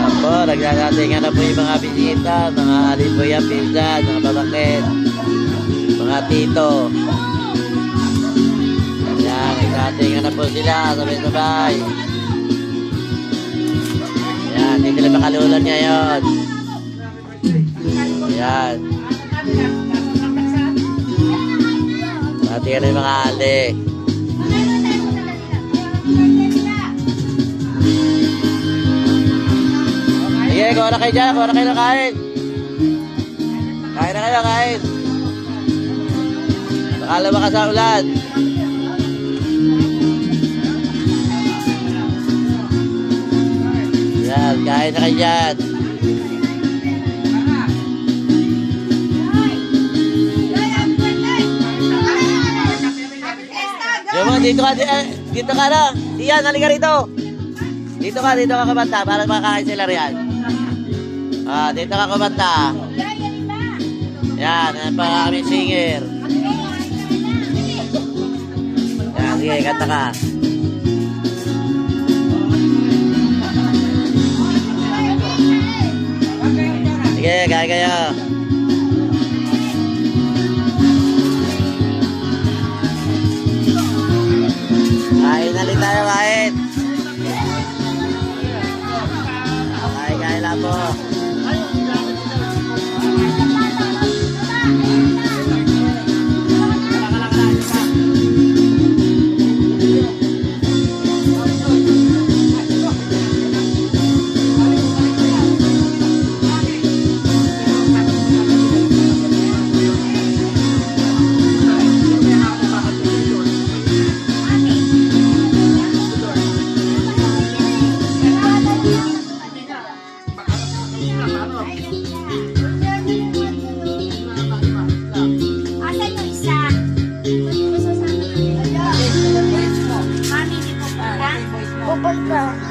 Apo, naglalatingan na po yung mga bisita, mga alibuya, pinsan, mga babakit, mga tito. Ayan, naglalatingan na po sila, sabay-sabay. Ayan, hindi sila makalulan ngayon. Ayan. Natingan na yung mga ali. Sige, kuha na kayo dyan. Kuha na kayo na kain. Kain na kayo, kain. Nakalaba ka sa ulan. Yan, kain na kayo dyan. Yung dito ka, dito ka na. Iyan, halika rito. Dito ka kumanta para makakain sila riyan. Dito ka kumanta. Yan, yan pa kami singer. Yan, sige, kanta ka. Sige, kaya kayo. Kain na rin tayo, kain. Kain lang po.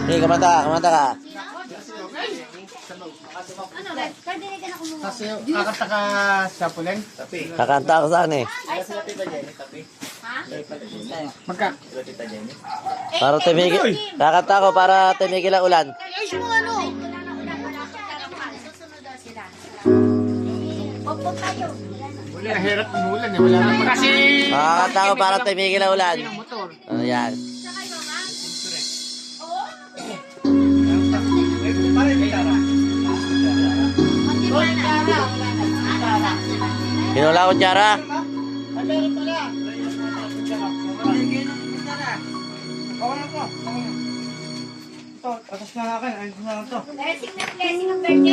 Hey, kumanta ka. Kakanta ka sa pulen? Kakanta ako saan eh. Magka? Para tumigil. Kakanta ako para tumigil ang ulan. Wala, hirap umulan eh. Wala naman kasi... Kakanta ako para tumigil ang ulan. Ano yan? Kinula ko Jara. Atas na akin. Ayos na lang to. Blessing ng birthday.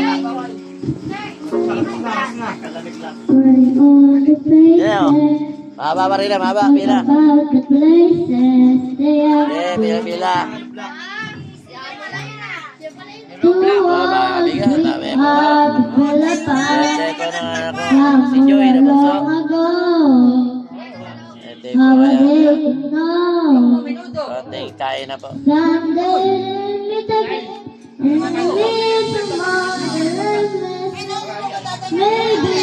Yeah. Mahaba pa rin, mahaba. Pila. Pila. Mahaba, kabigan. Dami mo. Ito na nga ako. Si Joey na bunso. Ito yung kaya. Konting kain na po. Maybe